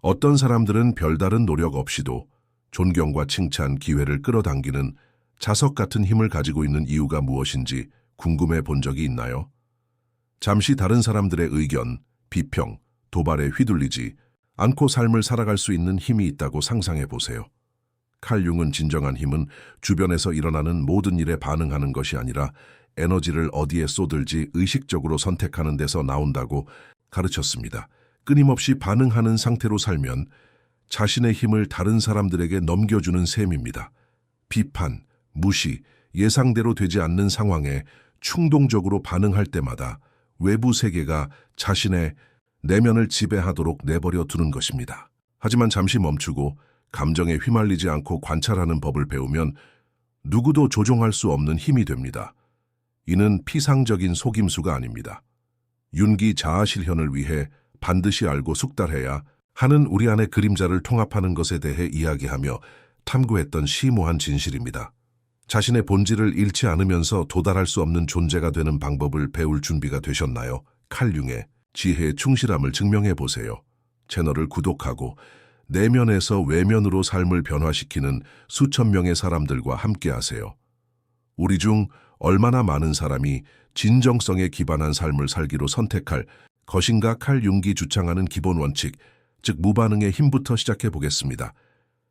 어떤 사람들은 별다른 노력 없이도 존경과 칭찬, 기회를 끌어당기는 자석 같은 힘을 가지고 있는 이유가 무엇인지 궁금해 본 적이 있나요? 잠시 다른 사람들의 의견, 비평, 도발에 휘둘리지 않고 삶을 살아갈 수 있는 힘이 있다고 상상해 보세요. 칼 융은 진정한 힘은 주변에서 일어나는 모든 일에 반응하는 것이 아니라 에너지를 어디에 쏟을지 의식적으로 선택하는 데서 나온다고 가르쳤습니다. 끊임없이 반응하는 상태로 살면 자신의 힘을 다른 사람들에게 넘겨주는 셈입니다. 비판, 무시, 예상대로 되지 않는 상황에 충동적으로 반응할 때마다 외부 세계가 자신의 내면을 지배하도록 내버려 두는 것입니다. 하지만 잠시 멈추고 감정에 휘말리지 않고 관찰하는 법을 배우면 누구도 조종할 수 없는 힘이 됩니다. 이는 피상적인 속임수가 아닙니다. 윤기 자아실현을 위해 반드시 알고 숙달해야 하는 우리 안의 그림자를 통합하는 것에 대해 이야기하며 탐구했던 심오한 진실입니다. 자신의 본질을 잃지 않으면서 도달할 수 없는 존재가 되는 방법을 배울 준비가 되셨나요? 칼 융의 지혜의 충실함을 증명해 보세요. 채널을 구독하고 내면에서 외면으로 삶을 변화시키는 수천 명의 사람들과 함께하세요. 우리 중 얼마나 많은 사람이 진정성에 기반한 삶을 살기로 선택할 것인가? 칼 융이 주창하는 기본 원칙, 즉 무반응의 힘부터 시작해 보겠습니다.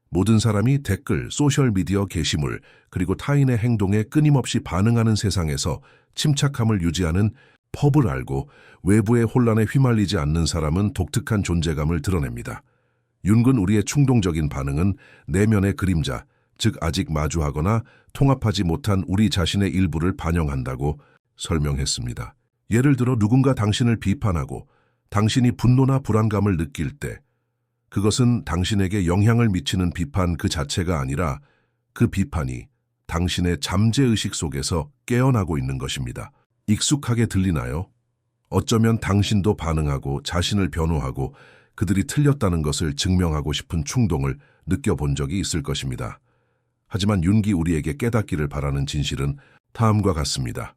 모든 사람이 댓글, 소셜미디어 게시물, 그리고 타인의 행동에 끊임없이 반응하는 세상에서 침착함을 유지하는 법을 알고 외부의 혼란에 휘말리지 않는 사람은 독특한 존재감을 드러냅니다. 윤은 우리의 충동적인 반응은 내면의 그림자, 즉 아직 마주하거나 통합하지 못한 우리 자신의 일부를 반영한다고 설명했습니다. 예를 들어 누군가 당신을 비판하고 당신이 분노나 불안감을 느낄 때 그것은 당신에게 영향을 미치는 비판 그 자체가 아니라 그 비판이 당신의 잠재의식 속에서 깨어나고 있는 것입니다. 익숙하게 들리나요? 어쩌면 당신도 반응하고 자신을 변호하고 그들이 틀렸다는 것을 증명하고 싶은 충동을 느껴본 적이 있을 것입니다. 하지만 윤기 우리에게 깨닫기를 바라는 진실은 다음과 같습니다.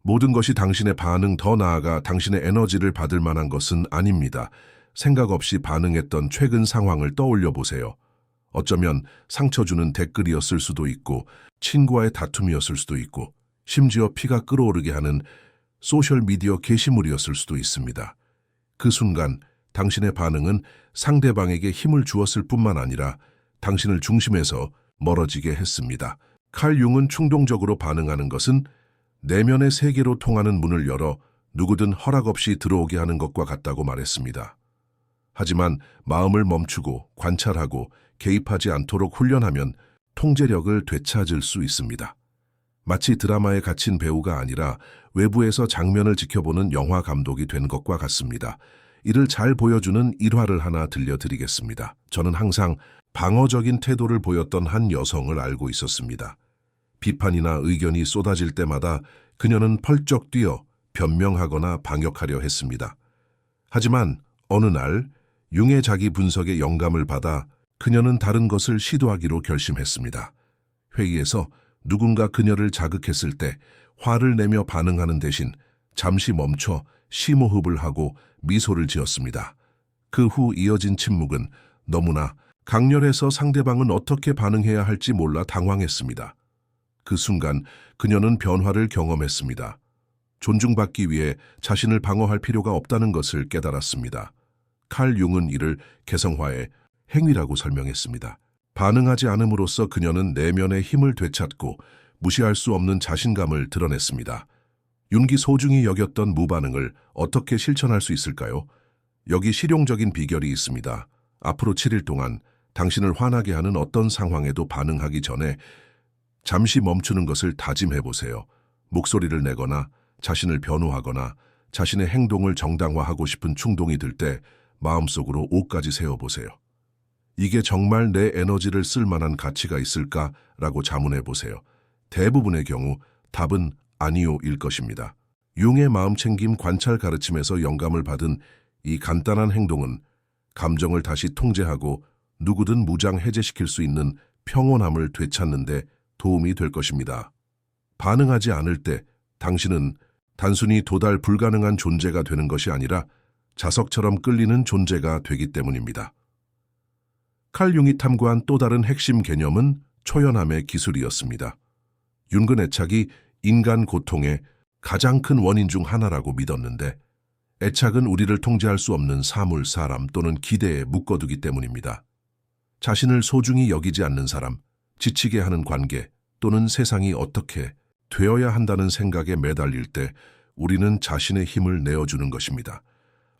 모든 것이 당신의 반응, 더 나아가 당신의 에너지를 받을 만한 것은 아닙니다. 생각 없이 반응했던 최근 상황을 떠올려 보세요. 어쩌면 상처 주는 댓글이었을 수도 있고 친구와의 다툼이었을 수도 있고 심지어 피가 끓어오르게 하는 소셜미디어 게시물이었을 수도 있습니다. 그 순간 당신의 반응은 상대방에게 힘을 주었을 뿐만 아니라 당신을 중심에서 멀어지게 했습니다. 칼 융은 충동적으로 반응하는 것은 내면의 세계로 통하는 문을 열어 누구든 허락 없이 들어오게 하는 것과 같다고 말했습니다. 하지만 마음을 멈추고 관찰하고 개입하지 않도록 훈련하면 통제력을 되찾을 수 있습니다. 마치 드라마에 갇힌 배우가 아니라 외부에서 장면을 지켜보는 영화 감독이 된 것과 같습니다. 이를 잘 보여주는 일화를 하나 들려드리겠습니다. 저는 항상 방어적인 태도를 보였던 한 여성을 알고 있었습니다. 비판이나 의견이 쏟아질 때마다 그녀는 펄쩍 뛰어 변명하거나 방역하려 했습니다. 하지만 어느 날 융의 자기 분석에 영감을 받아 그녀는 다른 것을 시도하기로 결심했습니다. 회의에서 누군가 그녀를 자극했을 때 화를 내며 반응하는 대신 잠시 멈춰 심호흡을 하고 미소를 지었습니다. 그 후 이어진 침묵은 너무나 강렬해서 상대방은 어떻게 반응해야 할지 몰라 당황했습니다. 그 순간 그녀는 변화를 경험했습니다. 존중받기 위해 자신을 방어할 필요가 없다는 것을 깨달았습니다. 칼 융은 이를 개성화의 행위라고 설명했습니다. 반응하지 않음으로써 그녀는 내면의 힘을 되찾고 무시할 수 없는 자신감을 드러냈습니다. 윤기 소중히 여겼던 무반응을 어떻게 실천할 수 있을까요? 여기 실용적인 비결이 있습니다. 앞으로 7일 동안 당신을 화나게 하는 어떤 상황에도 반응하기 전에 잠시 멈추는 것을 다짐해보세요. 목소리를 내거나 자신을 변호하거나 자신의 행동을 정당화하고 싶은 충동이 들 때 마음속으로 5까지 세어보세요. 이게 정말 내 에너지를 쓸 만한 가치가 있을까라고 자문해보세요. 대부분의 경우 답은 아니요일 것입니다. 융의 마음챙김 관찰 가르침에서 영감을 받은 이 간단한 행동은 감정을 다시 통제하고 누구든 무장 해제시킬 수 있는 평온함을 되찾는 데 도움이 될 것입니다. 반응하지 않을 때 당신은 단순히 도달 불가능한 존재가 되는 것이 아니라 자석처럼 끌리는 존재가 되기 때문입니다. 칼 융이 탐구한 또 다른 핵심 개념은 초연함의 기술이었습니다. 윤근 애착이 인간 고통의 가장 큰 원인 중 하나라고 믿었는데, 애착은 우리를 통제할 수 없는 사물, 사람 또는 기대에 묶어두기 때문입니다. 자신을 소중히 여기지 않는 사람, 지치게 하는 관계 또는 세상이 어떻게 되어야 한다는 생각에 매달릴 때 우리는 자신의 힘을 내어주는 것입니다.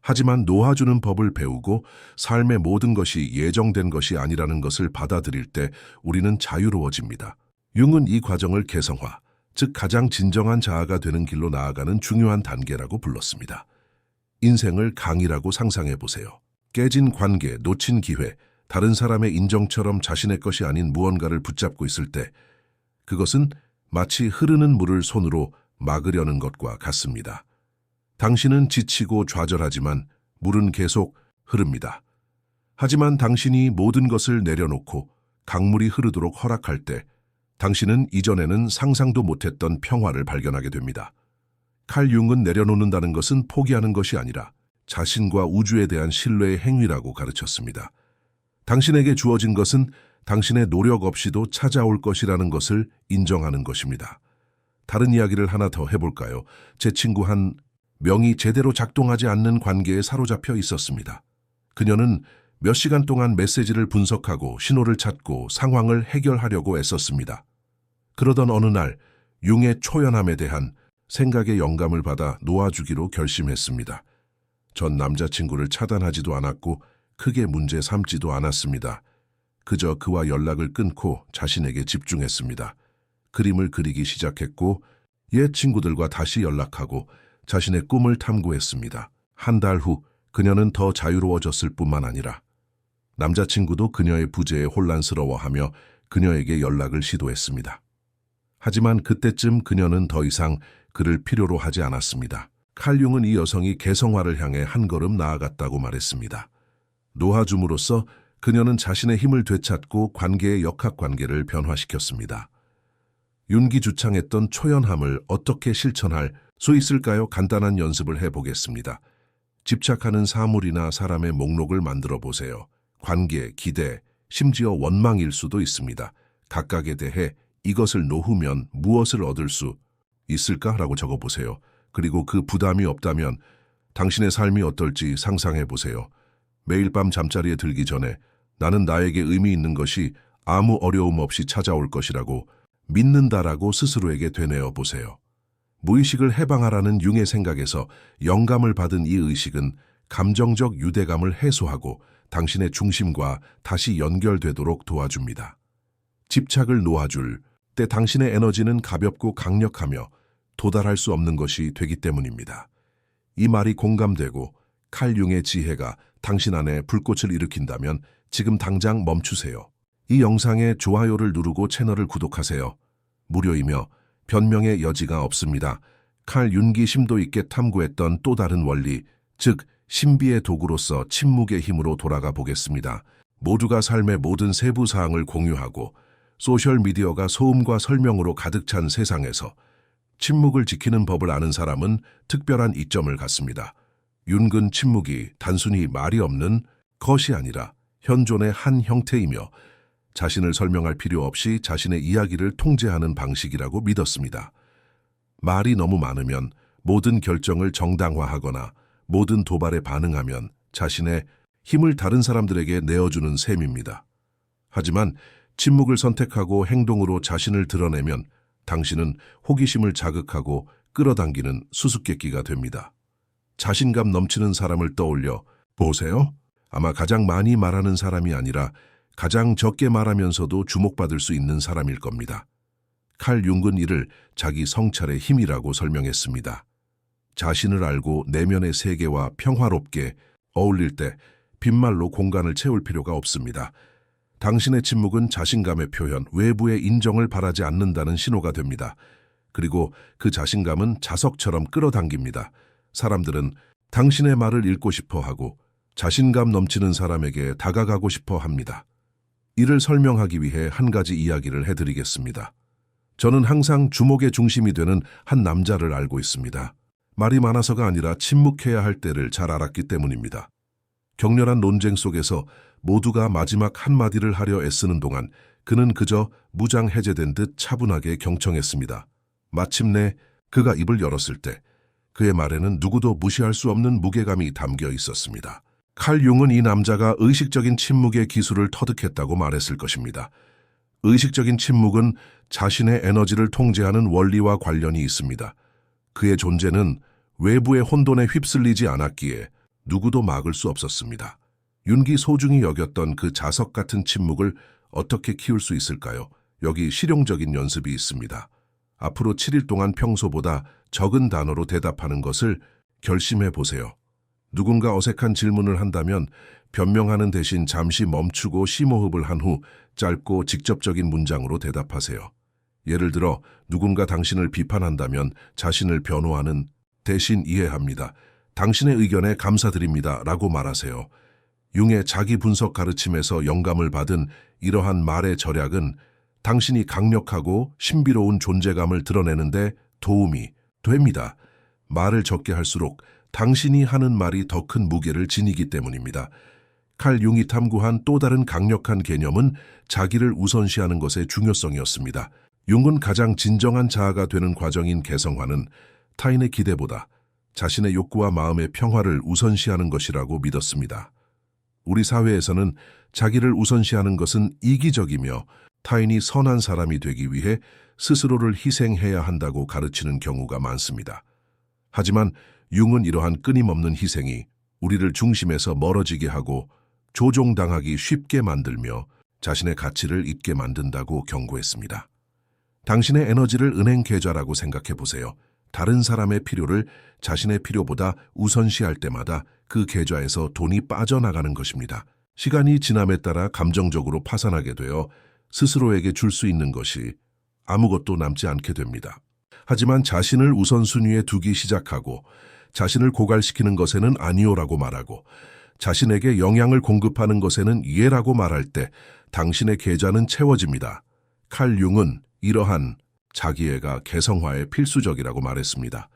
하지만 놓아주는 법을 배우고 삶의 모든 것이 예정된 것이 아니라는 것을 받아들일 때 우리는 자유로워집니다. 융은 이 과정을 개성화, 즉 가장 진정한 자아가 되는 길로 나아가는 중요한 단계라고 불렀습니다. 인생을 강이라고 상상해 보세요. 깨진 관계, 놓친 기회, 다른 사람의 인정처럼 자신의 것이 아닌 무언가를 붙잡고 있을 때 그것은 마치 흐르는 물을 손으로 막으려는 것과 같습니다. 당신은 지치고 좌절하지만 물은 계속 흐릅니다. 하지만 당신이 모든 것을 내려놓고 강물이 흐르도록 허락할 때 당신은 이전에는 상상도 못했던 평화를 발견하게 됩니다. 칼 융은 내려놓는다는 것은 포기하는 것이 아니라 자신과 우주에 대한 신뢰의 행위라고 가르쳤습니다. 당신에게 주어진 것은 당신의 노력 없이도 찾아올 것이라는 것을 인정하는 것입니다. 다른 이야기를 하나 더 해볼까요? 제 친구 한 명이 제대로 작동하지 않는 관계에 사로잡혀 있었습니다. 그녀는 몇 시간 동안 메시지를 분석하고 신호를 찾고 상황을 해결하려고 애썼습니다. 그러던 어느 날 융의 초연함에 대한 생각의 영감을 받아 놓아주기로 결심했습니다. 전 남자친구를 차단하지도 않았고 크게 문제 삼지도 않았습니다. 그저 그와 연락을 끊고 자신에게 집중했습니다. 그림을 그리기 시작했고 옛 친구들과 다시 연락하고 자신의 꿈을 탐구했습니다. 한 달 후 그녀는 더 자유로워졌을 뿐만 아니라 남자친구도 그녀의 부재에 혼란스러워하며 그녀에게 연락을 시도했습니다. 하지만 그때쯤 그녀는 더 이상 그를 필요로 하지 않았습니다. 칼 융은 이 여성이 개성화를 향해 한 걸음 나아갔다고 말했습니다. 놓아줌으로써 그녀는 자신의 힘을 되찾고 관계의 역학관계를 변화시켰습니다. 윤기 주창했던 초연함을 어떻게 실천할 수 있을까요? 간단한 연습을 해보겠습니다. 집착하는 사물이나 사람의 목록을 만들어 보세요. 관계, 기대, 심지어 원망일 수도 있습니다. 각각에 대해 이것을 놓으면 무엇을 얻을 수 있을까라고 적어보세요. 그리고 그 부담이 없다면 당신의 삶이 어떨지 상상해 보세요. 매일 밤 잠자리에 들기 전에 나는 나에게 의미 있는 것이 아무 어려움 없이 찾아올 것이라고 믿는다라고 스스로에게 되뇌어 보세요. 무의식을 해방하라는 융의 생각에서 영감을 받은 이 의식은 감정적 유대감을 해소하고 당신의 중심과 다시 연결되도록 도와줍니다. 집착을 놓아줄 때 당신의 에너지는 가볍고 강력하며 도달할 수 없는 것이 되기 때문입니다. 이 말이 공감되고 칼 융의 지혜가 당신 안에 불꽃을 일으킨다면 지금 당장 멈추세요. 이 영상에 좋아요를 누르고 채널을 구독하세요. 무료이며 변명의 여지가 없습니다. 칼 융이 심도 있게 탐구했던 또 다른 원리, 즉 신비의 도구로서 침묵의 힘으로 돌아가 보겠습니다. 모두가 삶의 모든 세부 사항을 공유하고 소셜미디어가 소음과 설명으로 가득 찬 세상에서 침묵을 지키는 법을 아는 사람은 특별한 이점을 갖습니다. 윤근 침묵이 단순히 말이 없는 것이 아니라 현존의 한 형태이며 자신을 설명할 필요 없이 자신의 이야기를 통제하는 방식이라고 믿었습니다. 말이 너무 많으면 모든 결정을 정당화하거나 모든 도발에 반응하면 자신의 힘을 다른 사람들에게 내어주는 셈입니다. 하지만 침묵을 선택하고 행동으로 자신을 드러내면 당신은 호기심을 자극하고 끌어당기는 수수께끼가 됩니다. 자신감 넘치는 사람을 떠올려 보세요. 아마 가장 많이 말하는 사람이 아니라 가장 적게 말하면서도 주목받을 수 있는 사람일 겁니다. 칼 융은 이를 자기 성찰의 힘이라고 설명했습니다. 자신을 알고 내면의 세계와 평화롭게 어울릴 때 빈말로 공간을 채울 필요가 없습니다. 당신의 침묵은 자신감의 표현, 외부의 인정을 바라지 않는다는 신호가 됩니다. 그리고 그 자신감은 자석처럼 끌어당깁니다. 사람들은 당신의 말을 읽고 싶어 하고 자신감 넘치는 사람에게 다가가고 싶어 합니다. 이를 설명하기 위해 한 가지 이야기를 해드리겠습니다. 저는 항상 주목의 중심이 되는 한 남자를 알고 있습니다. 말이 많아서가 아니라 침묵해야 할 때를 잘 알았기 때문입니다. 격렬한 논쟁 속에서 모두가 마지막 한마디를 하려 애쓰는 동안 그는 그저 무장 해제된 듯 차분하게 경청했습니다. 마침내 그가 입을 열었을 때 그의 말에는 누구도 무시할 수 없는 무게감이 담겨 있었습니다. 칼 융은 이 남자가 의식적인 침묵의 기술을 터득했다고 말했을 것입니다. 의식적인 침묵은 자신의 에너지를 통제하는 원리와 관련이 있습니다. 그의 존재는 외부의 혼돈에 휩쓸리지 않았기에 누구도 막을 수 없었습니다. 윤기 소중히 여겼던 그 자석 같은 침묵을 어떻게 키울 수 있을까요? 여기 실용적인 연습이 있습니다. 앞으로 7일 동안 평소보다 적은 단어로 대답하는 것을 결심해 보세요. 누군가 어색한 질문을 한다면 변명하는 대신 잠시 멈추고 심호흡을 한 후 짧고 직접적인 문장으로 대답하세요. 예를 들어 누군가 당신을 비판한다면 자신을 변호하는 대신 이해합니다. 당신의 의견에 감사드립니다. 라고 말하세요. 융의 자기 분석 가르침에서 영감을 받은 이러한 말의 절약은 당신이 강력하고 신비로운 존재감을 드러내는데 도움이 됩니다. 말을 적게 할수록 당신이 하는 말이 더 큰 무게를 지니기 때문입니다. 칼 융이 탐구한 또 다른 강력한 개념은 자기를 우선시하는 것의 중요성이었습니다. 융은 가장 진정한 자아가 되는 과정인 개성화는 타인의 기대보다 자신의 욕구와 마음의 평화를 우선시하는 것이라고 믿었습니다. 우리 사회에서는 자기를 우선시하는 것은 이기적이며 타인이 선한 사람이 되기 위해 스스로를 희생해야 한다고 가르치는 경우가 많습니다. 하지만 융은 이러한 끊임없는 희생이 우리를 중심에서 멀어지게 하고 조종당하기 쉽게 만들며 자신의 가치를 잊게 만든다고 경고했습니다. 당신의 에너지를 은행 계좌라고 생각해 보세요. 다른 사람의 필요를 자신의 필요보다 우선시할 때마다 그 계좌에서 돈이 빠져나가는 것입니다. 시간이 지남에 따라 감정적으로 파산하게 되어 스스로에게 줄 수 있는 것이 아무것도 남지 않게 됩니다. 하지만 자신을 우선순위에 두기 시작하고 자신을 고갈시키는 것에는 아니오라고 말하고 자신에게 영향을 공급하는 것에는 예라고 말할 때 당신의 계좌는 채워집니다. 칼 융은 이러한 자기애가 개성화에 필수적이라고 말했습니다.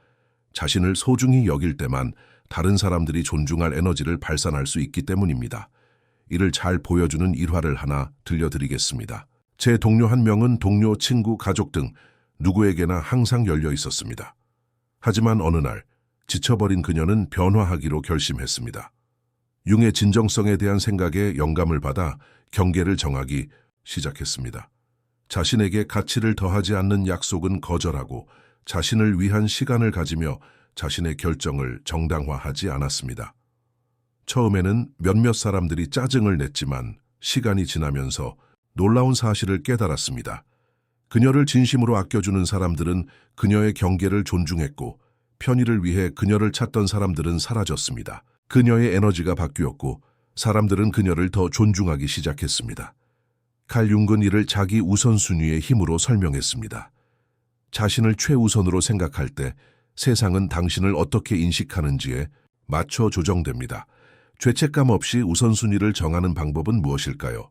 자신을 소중히 여길 때만 다른 사람들이 존중할 에너지를 발산할 수 있기 때문입니다. 이를 잘 보여주는 일화를 하나 들려드리겠습니다. 제 동료 한 명은 동료, 친구, 가족 등 누구에게나 항상 열려 있었습니다. 하지만 어느 날 지쳐버린 그녀는 변화하기로 결심했습니다. 융의 진정성에 대한 생각에 영감을 받아 경계를 정하기 시작했습니다. 자신에게 가치를 더하지 않는 약속은 거절하고 자신을 위한 시간을 가지며 자신의 결정을 정당화하지 않았습니다. 처음에는 몇몇 사람들이 짜증을 냈지만 시간이 지나면서 놀라운 사실을 깨달았습니다. 그녀를 진심으로 아껴주는 사람들은 그녀의 경계를 존중했고 편의를 위해 그녀를 찾던 사람들은 사라졌습니다. 그녀의 에너지가 바뀌었고 사람들은 그녀를 더 존중하기 시작했습니다. 칼 융은 이를 자기 우선순위의 힘으로 설명했습니다. 자신을 최우선으로 생각할 때 세상은 당신을 어떻게 인식하는지에 맞춰 조정됩니다. 죄책감 없이 우선순위를 정하는 방법은 무엇일까요?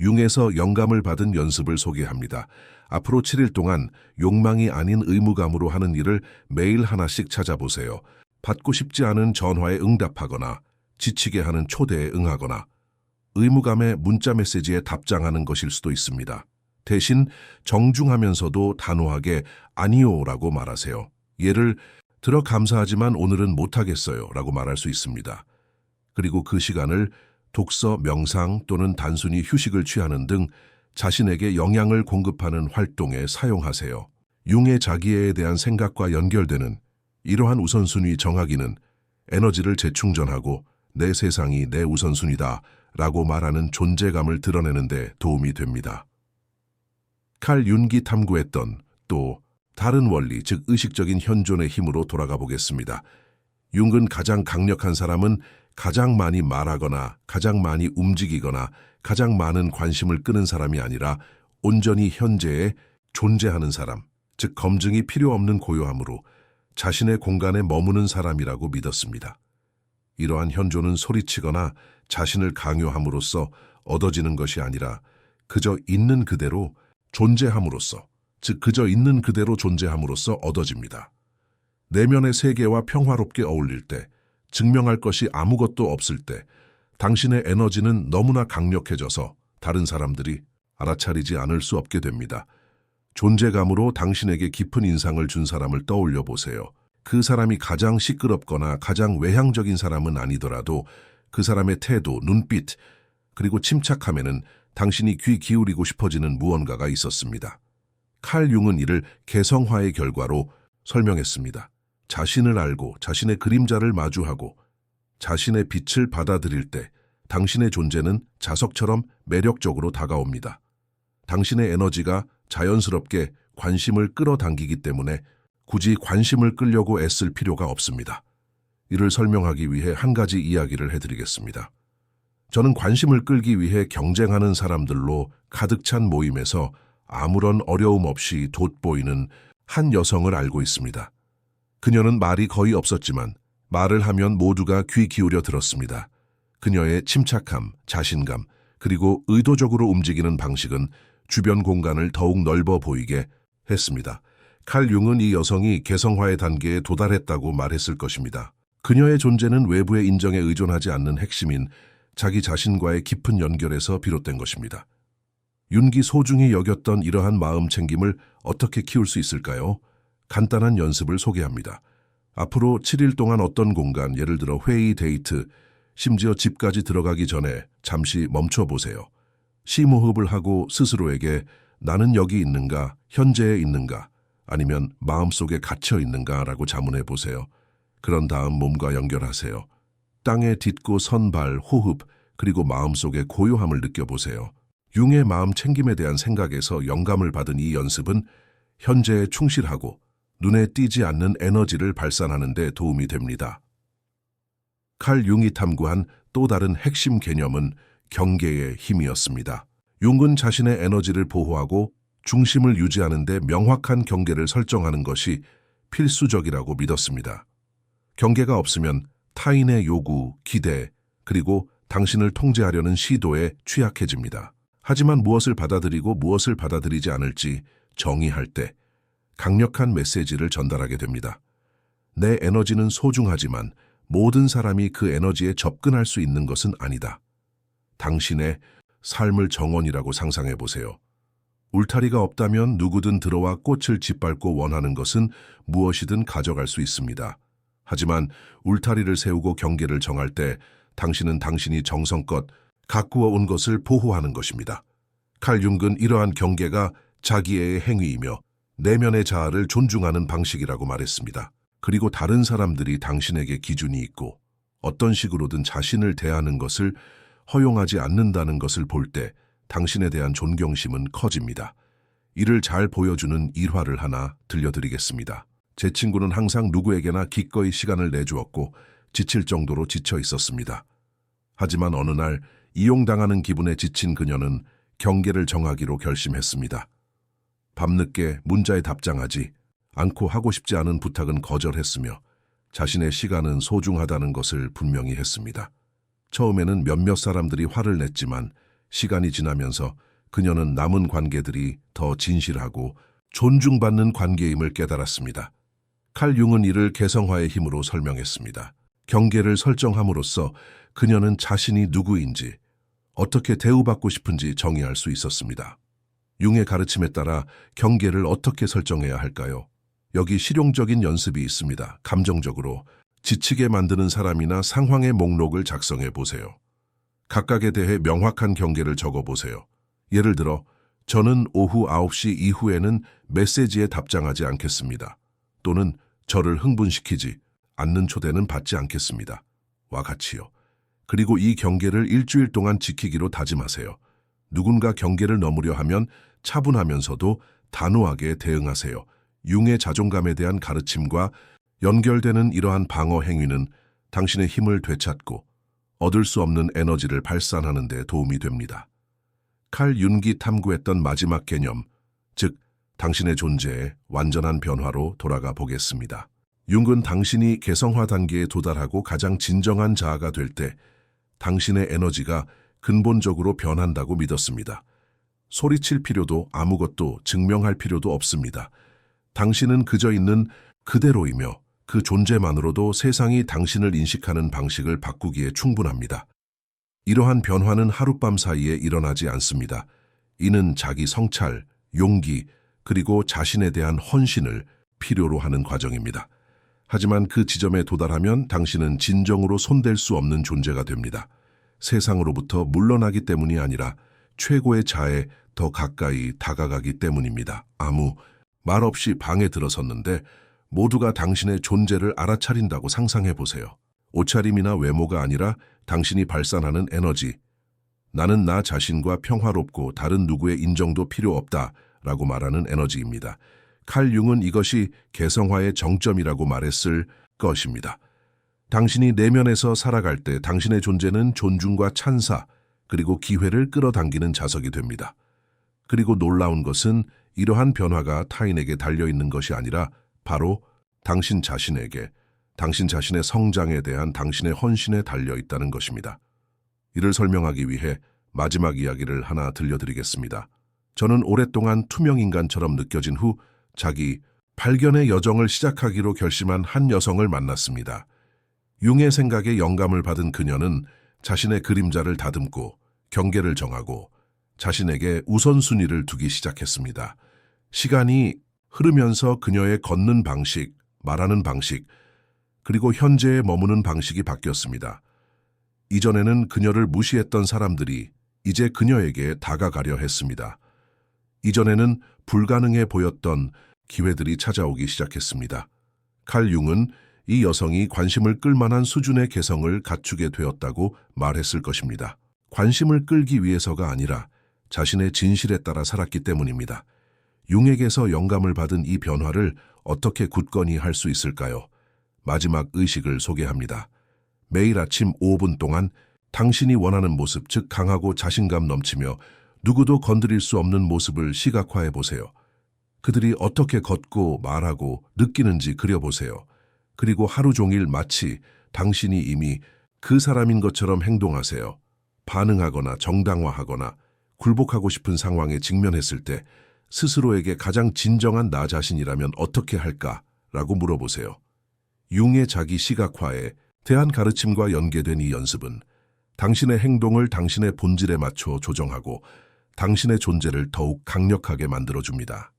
융에서 영감을 받은 연습을 소개합니다. 앞으로 7일 동안 욕망이 아닌 의무감으로 하는 일을 매일 하나씩 찾아보세요. 받고 싶지 않은 전화에 응답하거나 지치게 하는 초대에 응하거나 의무감의 문자 메시지에 답장하는 것일 수도 있습니다. 대신 정중하면서도 단호하게 아니요라고 말하세요. 예를 들어 감사하지만 오늘은 못하겠어요 라고 말할 수 있습니다. 그리고 그 시간을 독서, 명상 또는 단순히 휴식을 취하는 등 자신에게 영향을 공급하는 활동에 사용하세요. 융의 자기애에 대한 생각과 연결되는 이러한 우선순위 정하기는 에너지를 재충전하고 내 세상이 내 우선순위다 라고 말하는 존재감을 드러내는 데 도움이 됩니다. 칼 융이 탐구했던 또 다른 원리, 즉 의식적인 현존의 힘으로 돌아가 보겠습니다. 융은 가장 강력한 사람은 가장 많이 말하거나 가장 많이 움직이거나 가장 많은 관심을 끄는 사람이 아니라 온전히 현재에 존재하는 사람, 즉 검증이 필요 없는 고요함으로 자신의 공간에 머무는 사람이라고 믿었습니다. 이러한 현존은 소리치거나 자신을 강요함으로써 얻어지는 것이 아니라 그저 있는 그대로 존재함으로써, 즉 그저 있는 그대로 존재함으로써 얻어집니다. 내면의 세계와 평화롭게 어울릴 때, 증명할 것이 아무것도 없을 때, 당신의 에너지는 너무나 강력해져서 다른 사람들이 알아차리지 않을 수 없게 됩니다. 존재감으로 당신에게 깊은 인상을 준 사람을 떠올려 보세요. 그 사람이 가장 시끄럽거나 가장 외향적인 사람은 아니더라도 그 사람의 태도, 눈빛, 그리고 침착함에는 당신이 귀 기울이고 싶어지는 무언가가 있었습니다. 칼 융은 이를 개성화의 결과로 설명했습니다. 자신을 알고 자신의 그림자를 마주하고 자신의 빛을 받아들일 때 당신의 존재는 자석처럼 매력적으로 다가옵니다. 당신의 에너지가 자연스럽게 관심을 끌어당기기 때문에 굳이 관심을 끌려고 애쓸 필요가 없습니다. 이를 설명하기 위해 한 가지 이야기를 해드리겠습니다. 저는 관심을 끌기 위해 경쟁하는 사람들로 가득 찬 모임에서 아무런 어려움 없이 돋보이는 한 여성을 알고 있습니다. 그녀는 말이 거의 없었지만 말을 하면 모두가 귀 기울여 들었습니다. 그녀의 침착함, 자신감, 그리고 의도적으로 움직이는 방식은 주변 공간을 더욱 넓어 보이게 했습니다. 칼 융은 이 여성이 개성화의 단계에 도달했다고 말했을 것입니다. 그녀의 존재는 외부의 인정에 의존하지 않는 핵심인 자기 자신과의 깊은 연결에서 비롯된 것입니다. 윤기 소중히 여겼던 이러한 마음 챙김을 어떻게 키울 수 있을까요? 간단한 연습을 소개합니다. 앞으로 7일 동안 어떤 공간, 예를 들어 회의, 데이트, 심지어 집까지 들어가기 전에 잠시 멈춰보세요. 심호흡을 하고 스스로에게 나는 여기 있는가, 현재에 있는가, 아니면 마음속에 갇혀 있는가 라고 자문해 보세요. 그런 다음 몸과 연결하세요. 땅에 딛고 선 발, 호흡, 그리고 마음속의 고요함을 느껴보세요. 융의 마음 챙김에 대한 생각에서 영감을 받은 이 연습은 현재에 충실하고 눈에 띄지 않는 에너지를 발산하는 데 도움이 됩니다. 칼 융이 탐구한 또 다른 핵심 개념은 경계의 힘이었습니다. 융은 자신의 에너지를 보호하고 중심을 유지하는 데 명확한 경계를 설정하는 것이 필수적이라고 믿었습니다. 경계가 없으면 타인의 요구, 기대, 그리고 당신을 통제하려는 시도에 취약해집니다. 하지만 무엇을 받아들이고 무엇을 받아들이지 않을지 정의할 때 강력한 메시지를 전달하게 됩니다. 내 에너지는 소중하지만 모든 사람이 그 에너지에 접근할 수 있는 것은 아니다. 당신의 삶을 정원이라고 상상해 보세요. 울타리가 없다면 누구든 들어와 꽃을 짓밟고 원하는 것은 무엇이든 가져갈 수 있습니다. 하지만 울타리를 세우고 경계를 정할 때 당신은 당신이 정성껏 가꾸어 온 것을 보호하는 것입니다. 칼 융은 이러한 경계가 자기애의 행위이며 내면의 자아를 존중하는 방식이라고 말했습니다. 그리고 다른 사람들이 당신에게 기준이 있고 어떤 식으로든 자신을 대하는 것을 허용하지 않는다는 것을 볼 때 당신에 대한 존경심은 커집니다. 이를 잘 보여주는 일화를 하나 들려드리겠습니다. 제 친구는 항상 누구에게나 기꺼이 시간을 내주었고 지칠 정도로 지쳐 있었습니다. 하지만 어느 날 이용당하는 기분에 지친 그녀는 경계를 정하기로 결심했습니다. 밤늦게 문자에 답장하지 않고 하고 싶지 않은 부탁은 거절했으며 자신의 시간은 소중하다는 것을 분명히 했습니다. 처음에는 몇몇 사람들이 화를 냈지만 시간이 지나면서 그녀는 남은 관계들이 더 진실하고 존중받는 관계임을 깨달았습니다. 칼 융은 이를 개성화의 힘으로 설명했습니다. 경계를 설정함으로써 그녀는 자신이 누구인지, 어떻게 대우받고 싶은지 정의할 수 있었습니다. 융의 가르침에 따라 경계를 어떻게 설정해야 할까요? 여기 실용적인 연습이 있습니다. 감정적으로 지치게 만드는 사람이나 상황의 목록을 작성해 보세요. 각각에 대해 명확한 경계를 적어 보세요. 예를 들어, 저는 오후 9시 이후에는 메시지에 답장하지 않겠습니다. 또는 저를 흥분시키지 않는 초대는 받지 않겠습니다. 와 같이요. 그리고 이 경계를 일주일 동안 지키기로 다짐하세요. 누군가 경계를 넘으려 하면 차분하면서도 단호하게 대응하세요. 융의 자존감에 대한 가르침과 연결되는 이러한 방어 행위는 당신의 힘을 되찾고 얻을 수 없는 에너지를 발산하는 데 도움이 됩니다. 칼 융이 탐구했던 마지막 개념, 즉 당신의 존재의 완전한 변화로 돌아가 보겠습니다. 융은 당신이 개성화 단계에 도달하고 가장 진정한 자아가 될 때 당신의 에너지가 근본적으로 변한다고 믿었습니다. 소리칠 필요도 아무것도 증명할 필요도 없습니다. 당신은 그저 있는 그대로이며 그 존재만으로도 세상이 당신을 인식하는 방식을 바꾸기에 충분합니다. 이러한 변화는 하룻밤 사이에 일어나지 않습니다. 이는 자기 성찰, 용기, 그리고 자신에 대한 헌신을 필요로 하는 과정입니다. 하지만 그 지점에 도달하면 당신은 진정으로 손댈 수 없는 존재가 됩니다. 세상으로부터 물러나기 때문이 아니라 최고의 자에 더 가까이 다가가기 때문입니다. 아무 말 없이 방에 들어섰는데 모두가 당신의 존재를 알아차린다고 상상해 보세요. 옷차림이나 외모가 아니라 당신이 발산하는 에너지. 나는 나 자신과 평화롭고 다른 누구의 인정도 필요 없다 라고 말하는 에너지입니다. 칼 융은 이것이 개성화의 정점이라고 말했을 것입니다. 당신이 내면에서 살아갈 때 당신의 존재는 존중과 찬사, 그리고 기회를 끌어당기는 자석이 됩니다. 그리고 놀라운 것은 이러한 변화가 타인에게 달려있는 것이 아니라 바로 당신 자신에게, 당신 자신의 성장에 대한 당신의 헌신에 달려있다는 것입니다. 이를 설명하기 위해 마지막 이야기를 하나 들려드리겠습니다. 저는 오랫동안 투명인간처럼 느껴진 후 자기 발견의 여정을 시작하기로 결심한 한 여성을 만났습니다. 융의 생각에 영감을 받은 그녀는 자신의 그림자를 다듬고 경계를 정하고 자신에게 우선순위를 두기 시작했습니다. 시간이 흐르면서 그녀의 걷는 방식, 말하는 방식, 그리고 현재에 머무는 방식이 바뀌었습니다. 이전에는 그녀를 무시했던 사람들이 이제 그녀에게 다가가려 했습니다. 이전에는 불가능해 보였던 기회들이 찾아오기 시작했습니다. 칼 융은 이 여성이 관심을 끌만한 수준의 개성을 갖추게 되었다고 말했을 것입니다. 관심을 끌기 위해서가 아니라 자신의 진실에 따라 살았기 때문입니다. 융에게서 영감을 받은 이 변화를 어떻게 굳건히 할 수 있을까요? 마지막 의식을 소개합니다. 매일 아침 5분 동안 당신이 원하는 모습, 즉 강하고 자신감 넘치며 누구도 건드릴 수 없는 모습을 시각화해 보세요. 그들이 어떻게 걷고 말하고 느끼는지 그려보세요. 그리고 하루 종일 마치 당신이 이미 그 사람인 것처럼 행동하세요. 반응하거나 정당화하거나 굴복하고 싶은 상황에 직면했을 때 스스로에게 가장 진정한 나 자신이라면 어떻게 할까라고 물어보세요. 융의 자기 시각화에 대한 가르침과 연계된 이 연습은 당신의 행동을 당신의 본질에 맞춰 조정하고 당신의 존재를 더욱 강력하게 만들어줍니다.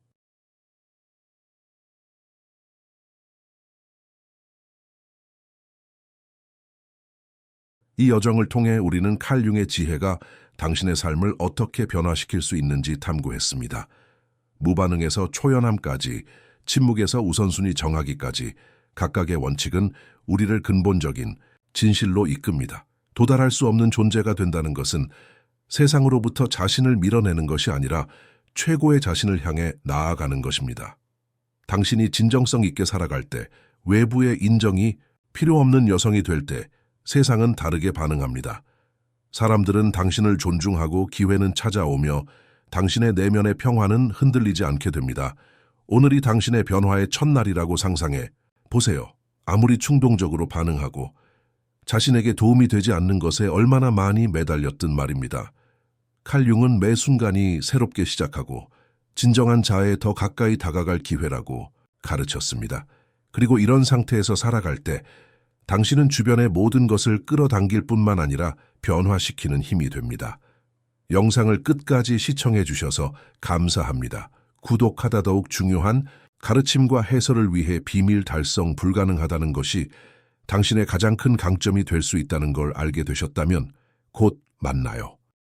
이 여정을 통해 우리는 칼 융의 지혜가 당신의 삶을 어떻게 변화시킬 수 있는지 탐구했습니다. 무반응에서 초연함까지, 침묵에서 우선순위 정하기까지 각각의 원칙은 우리를 근본적인 진실로 이끕니다. 도달할 수 없는 존재가 된다는 것은 세상으로부터 자신을 밀어내는 것이 아니라 최고의 자신을 향해 나아가는 것입니다. 당신이 진정성 있게 살아갈 때, 외부의 인정이 필요 없는 여성이 될 때 세상은 다르게 반응합니다. 사람들은 당신을 존중하고 기회는 찾아오며 당신의 내면의 평화는 흔들리지 않게 됩니다. 오늘이 당신의 변화의 첫날이라고 상상해 보세요. 아무리 충동적으로 반응하고 자신에게 도움이 되지 않는 것에 얼마나 많이 매달렸든 말입니다. 칼 융은 매 순간이 새롭게 시작하고 진정한 자아에 더 가까이 다가갈 기회라고 가르쳤습니다. 그리고 이런 상태에서 살아갈 때 당신은 주변의 모든 것을 끌어당길 뿐만 아니라 변화시키는 힘이 됩니다. 영상을 끝까지 시청해 주셔서 감사합니다. 구독하다 더욱 중요한 가르침과 해설을 위해 비밀 달성 불가능하다는 것이 당신의 가장 큰 강점이 될 수 있다는 걸 알게 되셨다면 곧 만나요.